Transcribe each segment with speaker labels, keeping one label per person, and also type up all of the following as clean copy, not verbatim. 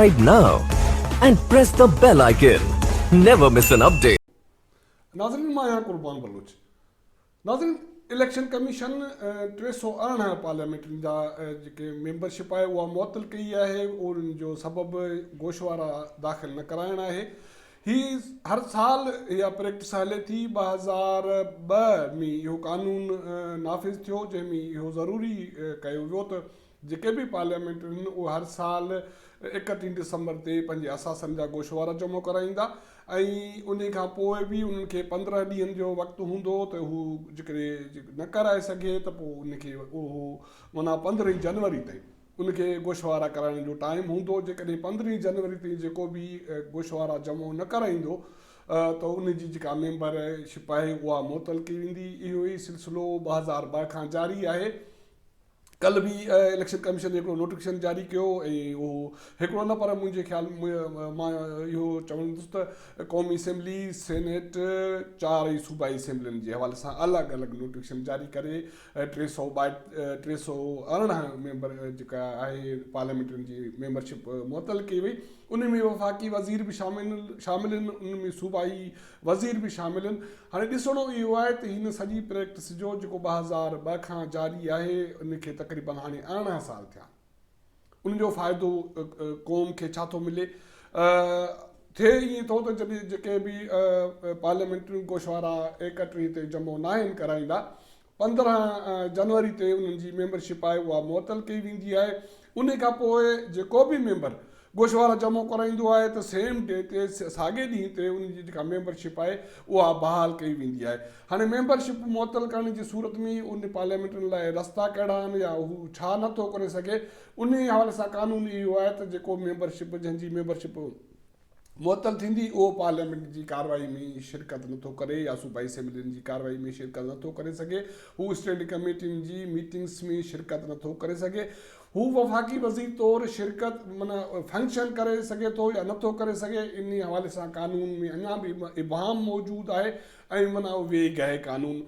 Speaker 1: subscribe now and press the bell icon. Never miss an update.
Speaker 2: नाज़रीन मां आहियां कुर्बान बलोच। नाज़रीन इलेक्शन कमीशन 318 पार्लियामेंट जा जेके मेंबरशिप आहे उहा मुअतल कई आहे। उन जो सबबु गोशवारा दाख़िल न कराइणु आहे। ही हर साल इहा प्रैक्टिस हले थी। 2002 में इहो कानून नाफ़िज़ थियो जंहिंमें इहो ज़रूरी कयो वियो त जेके बि पार्लियामेंट आहिनि उहे हर साल 31 दिसंबर ते पंहिंजे असासनि जा गोशवारा जमो कराईंदा ऐं उन खां पोइ बि उन्हनि खे 15 ॾींहंनि जो वक़्तु हूंदो त हू जेकॾहिं न कराए सघे त पोइ उनखे उहो माना 15 जनवरी ताईं उनखे गोशवारा कराइण जो टाइम हूंदो। जेकॾहिं 15 जनवरी ताईं जेको बि गोशवारा जमो न कराईंदो त उनजी जेका मेंबरशिप आहे उहा मुअतल कई वेंदी। इहो ई सिलसिलो 2002 खां जारी आहे। कल्ह बि इलेक्शन कमीशन हिकिड़ो नोटिफिकेशन जारी कयो ऐं उहो हिकिड़ो न पर मुंहिंजे ख़्याल मां इहो चवंदुसि त क़ौमी असेंबली सेनेट 4 सूबाई असेंबलियुनि जे हवाले सां अलॻि अलॻि नोटिफिकेशन जारी करे 318 मेंबर जेका आहे पार्लियामेंटनि जी मेंबरशिप मुअतल कई वई। उन में वफ़ाक़ी वज़ीर बि शामिल आहिनि, उन में सूबाई वज़ीर बि शामिल आहिनि। हाणे ॾिसणो इहो आहे त हिन सॼी प्रैक्टिस जो जेको 2002 खां जारी आहे उनखे तक़रीबन हाणे 18 साल थिया। उनजो फ़ाइदो क़ौम खे छा थो मिले? थिए ईअं थो त जॾहिं जेके बि पार्लियामेंटरी गोशवारा 31 ते जमो न आहिनि कराईंदा 15 जनवरी ते उन्हनि जी मेंबरशिप आहे उहा मुअतल कई वेंदी आहे। उन खां पोइ जेको बि मेंबर गोशवारा जमो कराईंदो आहे त सेम डे ते साॻे ॾींहं ते उनजी जेका मेंबरशिप आहे उहा बहाल कई वेंदी आहे। हाणे मेंबरशिप मुअतल करण जी सूरत में उन पार्लियामेंटनि लाइ रस्ता कहिड़ा आहिनि या हू छा नथो करे सघे, उन हवाले सां कानून इहो आहे त जेको मेंबरशिप जंहिंजी मेंबरशिप मुअतल थींदी उहो पार्लियामेंट जी कार्रवाई में शिरकत नथो करे या सूबाई असेंबलियुनि जी कार्रवाई में शिरकत नथो करे सघे। हू स्टैंडिंग कमेटियुनि जी मीटिंग्स में शिरकत नथो करे सघे। हू वफ़ाक़ी वज़ीर तौरु शिरकत माना फंक्शन करे सघे थो या नथो करे सघे। इन हवाले सां कानून में अञा बि इबहाम मौजूदु आहे ऐं माना वेग आहे कानून।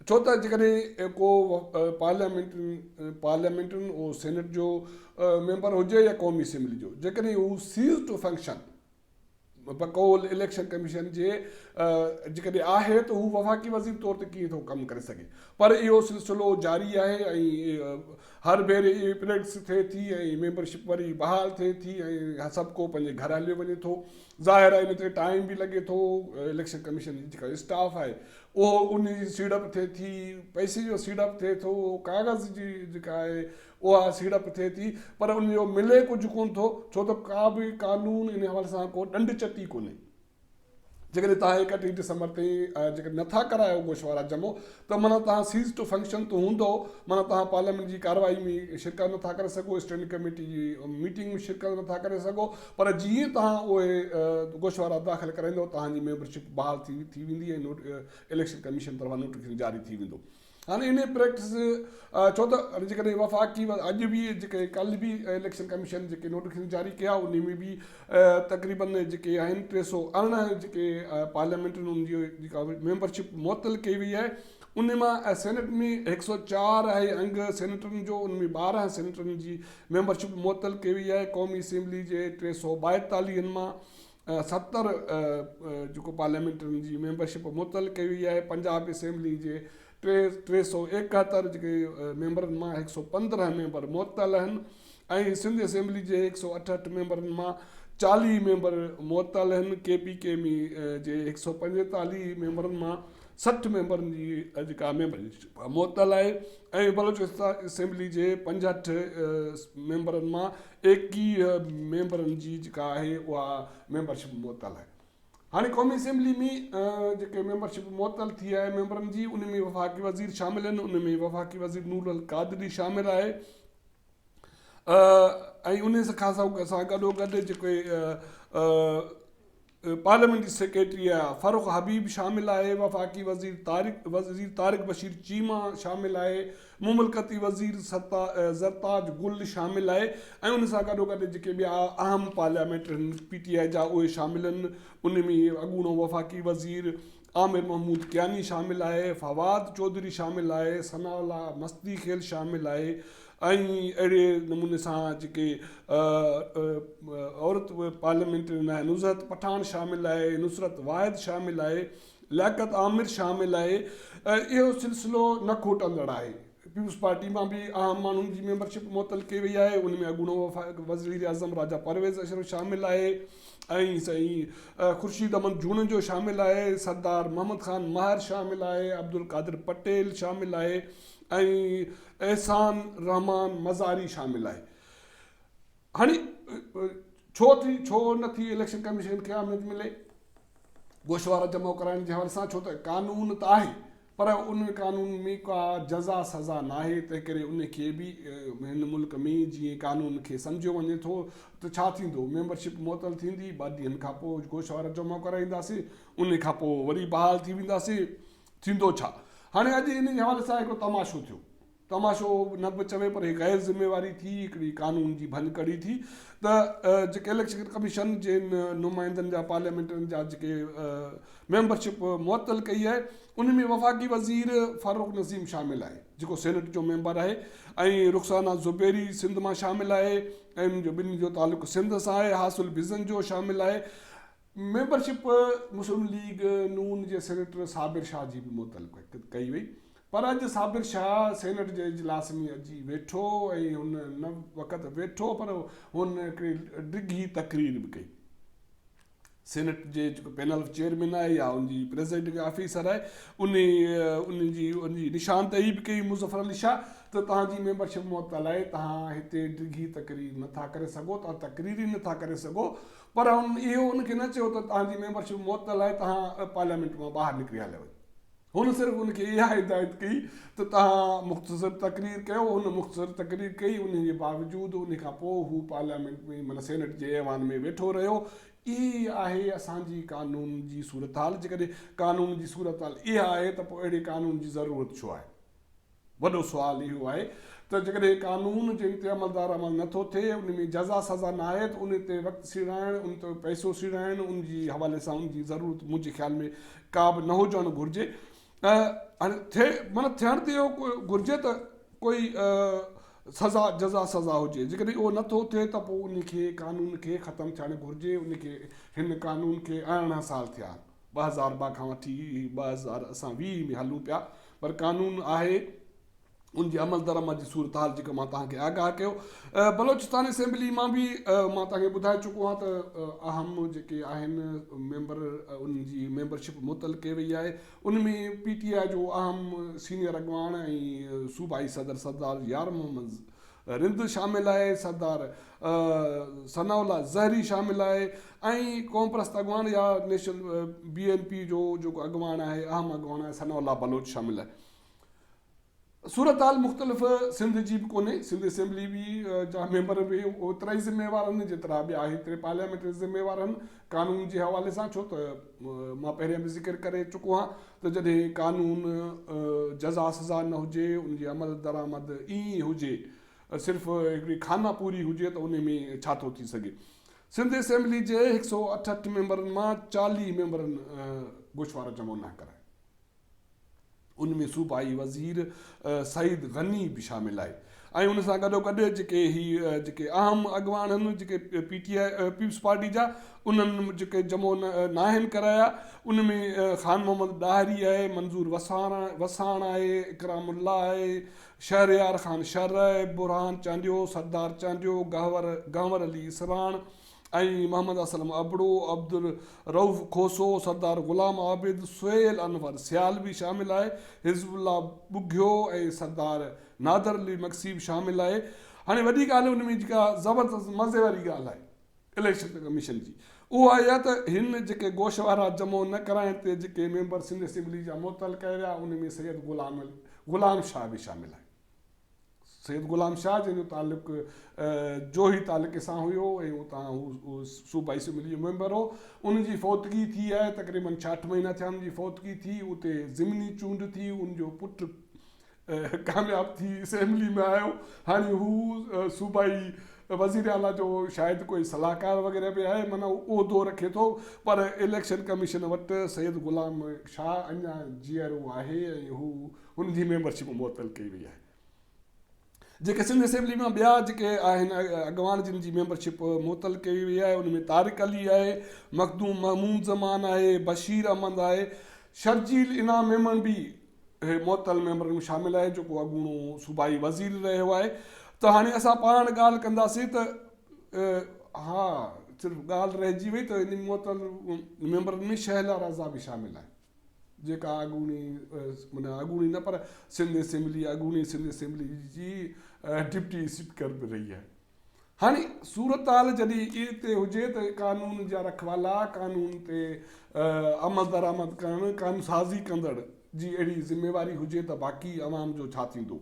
Speaker 2: छो त जेकॾहिं को पार्लियामेंटनि उहो सेनेट जो मेंबर हुजे या क़ौमी असेंबली जो, जेकॾहिं हू सीज़ टू फंक्शन बकौल इलेक्शन कमीशन जे जेकॾहिं आहे त हू वफ़ाक़ी वज़ीर तौर ते कीअं थो कमु करे सघे। पर इहो सिलसिलो जारी आहे ऐं हर भेरे इहे प्रैक्टिस थिए थी ऐं मेंबरशिप वरी बहाल थिए थी ऐं सभु को पंहिंजे घर हलियो वञे थो। ज़ाहिर आहे इन ते टाइम बि लॻे थो। इलेक्शन कमीशन जी जेका स्टाफ आहे उहो उन जी सीड़प थिए थी, पैसे जो सीड़प थिए थो, कागज़ जी जेका आहे उहा सीड़प थिए थी, पर उनजो मिले कुझु कोन थो। छो त का बि कानून इन हवाले सां को ॾंड चटी कोन्हे। जेकॾहिं तव्हां 31 दिसंबर ताईं जेकॾहिं नथा करायो गोशवारा जमो त माना तव्हां सीज़ टू फंक्शन त हूंदो, माना तव्हां पार्लियामेंट जी कार्रवाई में शिरकत नथा करे सघो, स्टैंडिंग कमेटी जी मीटिंग में शिरकत नथा करे सघो। पर जीअं तव्हां उहे गोशवारा दाख़िल कराईंदो तव्हांजी मेंबरशिप बहाल थी वेंदी ऐं इलेक्शन कमीशन तरफ़ां नोटिफिकेशन जारी थी वेंदो। हाणे इन प्रैक्टिस छो त जेकॾहिं वफ़ाक़ी अॼु बि जेके कल्ह बि इलेक्शन कमीशन जेके नोटिफिकेशन जारी कया उन में बि तक़रीबन जेके आहिनि 318 जेके पार्लियामेंटनि उनजी जेका मेंबरशिप मुअतल कई वई आहे। उन मां सेनेट में 104 आहे अंग सेनेटरनि जो, उन में 12 सेनेटरनि जी मेंबरशिप मुअतल कई वई आहे। क़ौमी असेंबली जे 342 मां 70 जेको पार्लियामेंटनि जी मेंबरशिप मुअतल कई वई आहे। पंजाब असेंबली जे 371 जेके मेंबरनि मां 115 मेंबर मुअतल आहिनि ऐं सिंध असेंबली जे 168 मेंबरनि मां 40 मेंबर मुअतल आहिनि। KPK में जे 145 मेंबरनि मां 60 मेंबरनि जी जेका मेंबरशिप मुअतल आहे ऐं बलोचिस्तान असेंबली जे 65 मेंबरनि मां 21 मेंबरनि जी जेका आहे उहा मेंबरशिप मुअतल आहे। हाणे क़ौमी असेंबली में जेके मेंबरशिप मुअतल थी आहे मेंबरनि जी, उन में वफ़ाक़ी वज़ीर शामिल आहिनि। उन में वफ़ाक़ी वज़ीर नूर अल क़ादरी शामिल आहे ऐं उन सां गॾोगॾु जेके पार्लियामेंट्री सेक्रेटरी आहे फ़ारूक हबीब शामिल आहे। वफ़ाक़ी वज़ीर तारिक बशीर चीमा शामिल आहे। मुमलकती वज़ीर ज़रताज गुल शामिल आहे ऐं उन सां गॾोगॾु जेके ॿिया अहम पार्लियामेंट PTI जा उहे शामिल आहिनि। उन में अॻूणो वफ़ाक़ी वज़ीर आमिर महमूद कियानी शामिल आहे, फवाद चौधरी शामिल आहे, सनाउल्लाह मस्ती खेल शामिल आहे, ऐं अहिड़े नमूने सां जेके औरत पार्लियामेंट में आहे, नुज़रत पठान शामिलु आहे, नुसरत वाहिद शामिलु आहे, लियाकत आमिर शामिलु आहे। इहो सिलसिलो न खोटंदड़ आहे। पीपल्स पार्टी मां बि आम माण्हुनि जी मेंबरशिप मुअतल कई वई आहे। उन में अॻूणो वज़ीर आज़म राजा परवेज़ अशरफ शामिलु आहे, ऐं साईं ख़ुर्शीद अहमद जून जो शामिलु आहे, सरदार मोहम्मद ख़ान महर शामिलु आहे, अब्दुल कादिर पटेल शामिलु आहे, ऐं एहसान रहमान मज़ारी शामिलु आहे। हाणे छो नथी इलेक्शन कमीशन खे अहमियत मिले गोशवारा जमा कराइण जे हवाले सां? छो त कानून त आहे, पर उन कानून में का जज़ा सज़ा न आहे। तंहिं करे उनखे बि हिन मुल्क में जीअं कानून खे सम्झियो वञे थो त छा थींदो, मेंबरशिप मुअतल थींदी, 2 ॾींहंनि खां पोइ गोशवारा जमा कराईंदासीं, उन खां पोइ वरी बहाल थी वेंदासीं, थींदो छा? हाणे अॼु इन जे हवाले सां हिकिड़ो तमाशो थियो। तमाशो न बि चवे पर गैर ज़िम्मेवारी थी, हिकिड़ी कानून जी भनकड़ी थी त जेके इलेक्शन कमीशन जे नुमाइंदनि जा पार्लियामेंटनि जा जेके मेंबरशिप मुअतल कई आहे, उन में वफ़ाक़ी वज़ीर फ़ारूक नज़ीम शामिलु आहे जेको सेनेट जो मेंबर आहे, ऐं रुखसाना ज़ुबैरी सिंध मां शामिलु आहे, ऐं उनजो ॿिन्ही जो तालुक़ु सिंध सां आहे, हासिल बिज़न जो शामिलु आहे। मेंबरशिप मुस्लिम लीग नून जे सेनेटर साबिर शाह जी बि मुअतल कई वई, पर अॼु साबिर शाह सेनेट जे इजलास में अची वेठो ऐं हुन न वक़्तु वेठो, पर हुन हिकिड़ी डिघी तकरीर बि कई। सेनेट जे जेको पैनल चेयरमैन आहे या उनजी प्रेसिडेंटिंग ऑफिसर आहे, उनजी निशानदेही बि कई मुज़फ़र अली शाह त तव्हांजी मेंबरशिप मुअतल आहे, तव्हां हिते डिघी तकरीर नथा करे सघो, तव्हां तकरीर ई नथा करे सघो, पर इहो उनखे न चयो त तव्हांजी मेंबरशिप मुअतल आहे, तव्हां पार्लियामेंट मां ॿाहिरि निकिरी हलिया वञो। हुन सिर्फ़ु उनखे इहा हिदायत कई त तव्हां मुख़्तसिर तकरीर कयो। हुन मुख़्तसिर तकरीर कई, उन जे बावजूदि उन खां पोइ हू पार्लियामेंट में माना सेनेट जे ऐवान में वेठो रहियो। इहा आहे असांजी कानून जी सूरत हाल। जेकॾहिं कानून जी सूरत हाल इहा आहे त पोइ अहिड़े कानून जी ज़रूरत छो आहे? वॾो सुवालु इहो आहे त जेकॾहिं कानून जिन ते अमलदार अमल नथो थिए, उन में जज़ा सज़ा न आहे, त उन ते वक़्तु सीड़ाइणु, उन ते पैसो सीड़ाइणु, उन जी हवाले सां उन जी ज़रूरत मुंहिंजे ख़्याल में का बि न हुजणु घुरिजे। हाणे माना थियण ते इहो घुरिजे त कोई सज़ा जज़ा सज़ा हुजे। जेकॾहिं उहो नथो थिए त पोइ उनखे कानून खे ख़तमु थियणु घुरिजे। उनखे हिन कानून खे 18 साल थिया, 2002 खां वठी 2020 में हलूं पिया, पर कानून आहे। उनजी अमल दरामद जी सूरत हाल जेका मां तव्हांखे आगाह कयो। बलोचिस्तान असेंबली मां बि मां तव्हांखे ॿुधाए चुको आहियां त अहम जेके आहिनि मेंबर, उनजी मेंबरशिप मुअतल कई वई आहे। उन में PTI जो अहम सीनियर अॻवान ऐं सूबाई सरदार यार मोहम्मद रिंद शामिलु आहे, सरदार सनाउल्ला ज़हरी शामिलु आहे, ऐं क़ौम परस्त अॻवान या नेशनल BNP जो जेको अॻवान आहे, अहम अॻवान आहे, सनाउल्ला बलोच शामिलु आहे। सूरत हाल मुख़्तलिफ़ सिंध जी बि कोन्हे। सिंध असेंबली बि जा मेंबर बि ओतिरा ई ज़िम्मेवार आहिनि जेतिरा ॿिया हेतिरे पार्लियामेंट ज़िम्मेवार आहिनि कानून जे हवाले सां। छो त मां पहिरियों बि ज़िक्र करे चुको आहियां त जॾहिं कानून जज़ा सज़ा न हुजे, उनजी अमल दरामद ईअं हुजे, सिर्फ़ु हिकिड़ी खाना पूरी हुजे, त उन में छा थो थी सघे। सिंध असेंबली जे 168 मेंबरनि मां 40 मेंबरनि गोशवारा जमो न कराए। उनमें सूबाई वज़ीर सईद गनी बि शामिलु आहे, ऐं उन सां गॾोगॾु जेके अहम अॻवान आहिनि जेके PTI पीपल्स पार्टी जा, उन्हनि जेके जमो न आहिनि कराया। उन में ख़ान मोहम्मद ॾाहिरी आहे, मंज़ूर वसाण आहे, इकरामुल्ला आहे, शहरयार ख़ान शर आहे, बुरहान चांडियो, सरदार चांडियो, गंवर अली इसरान, ऐं मोहम्मद असलम अबड़ो, अब्दुल रऊफ़ खोसो, सरदार ग़ुलाम आबिद, सुहेल अनवर सियाल बि शामिलु आहे, हिज़बुल्ला ॿुघियो, ऐं सरदार नादर अली मक़सीब शामिलु आहे। हाणे वॾी ॻाल्हि उन में जेका ज़बरदस्त मज़े वारी ॻाल्हि आहे इलेक्शन कमीशन जी, उहा इहा त हिन जेके गोशवारा जमो न कराइण ते जेके मेंबर सिंध असेंबली जा मुअतल कया विया, उन में सैयद ग़ुलाम शाह बि शामिलु आहे। सैयद ग़ुलाम शाह जंहिंजो तालुक़ु जोही तालुक़े सां हुयो, ऐं उतां हू सूबाई असेंबली जो मेंबर हो। उनजी फ़ौतगी थी आहे, तक़रीबन 66 महीना थिया उनजी फ़ौतगी थी। उते ज़िमनी चूंड थी, उनजो पुटु कामयाबु थी असेंबली में आयो। हाणे हू सूबाई वज़ीर आला जो शायदि कोई सलाहकार वग़ैरह बि आहे, माना उहिदो रखे थो, पर इलेक्शन कमीशन वटि सैयद ग़ुलाम शाह अञा जीअरो आहे, ऐं हू हुनजी मेंबरशिप मुअतल कई वई आहे। जेके सिंध असेंबली में ॿिया जेके आहिनि अॻवान जिन जी मेंबरशिप मुअतल कई वई आहे, उन में तारिक अली आहे, मखदूम महमूद ज़मान आहे, बशीर अहमद आहे, शर्जील इनाम मेमन बि मुअतल मेंबरनि में शामिलु आहे, जेको अॻूणो सूबाई वज़ीर रहियो आहे। त हाणे असां पाण ॻाल्हि कंदासीं त हा सिर्फ़ु ॻाल्हि रहिजी वई त इन मुअतल मेंबरनि में शहला रज़ा बि शामिलु आहे, जेका अॻूणी न पर सिंध असेंबली अॻूणी सिंध असेंबली जी डिप्टी स्पीकर बि रही आहे। हाणे सूरत हाल जॾहिं इते हुजे त कानून जा रखवाला, कानून ते अमल दरामद करणु, कानून साज़ी कंदड़ जी अहिड़ी ज़िमेवारी हुजे त बाक़ी अवाम जो छा थींदो।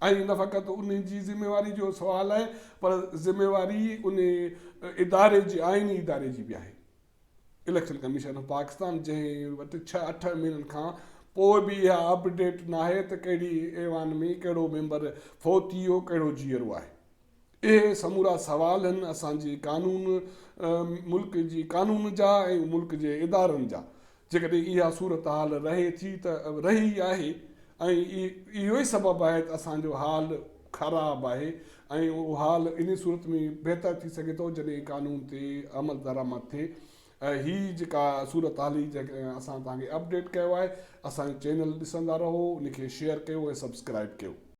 Speaker 2: ऐं न फ़क़ति उन जी ज़िमेवारी जो सुवालु आहे, पर ज़िमेवारी उन इदारे जी, आइनी इदारे जी बि आहे। इलेक्शन कमीशन ऑफ पाकिस्तान जंहिं वटि 6-8 महीननि खां पोइ बि इहा अपडेट न आहे त कहिड़ी ऐवान में कहिड़ो मेंबर फोत थी वियो, कहिड़ो जीअरो आहे। इहे समूरा सवाल आहिनि असांजे कानून, मुल्क जी कानून जा ऐं मुल्क जे इदारनि जा। जेकॾहिं इहा सूरत हाल रहे थी त रही आहे, ऐं इहो ई सबबु आहे त असांजो हाल ख़राबु आहे, ऐं उहो हाल इन सूरत में बहितर थी सघे थो जॾहिं कानून ते अमल दरामद थिए। हीअ जेका सूरत हाल जेके असां तव्हांखे अपडेट कयो आहे, असांजो चैनल ॾिसंदा रहो, उनखे शेयर कयो ऐं सब्सक्राइब कयो।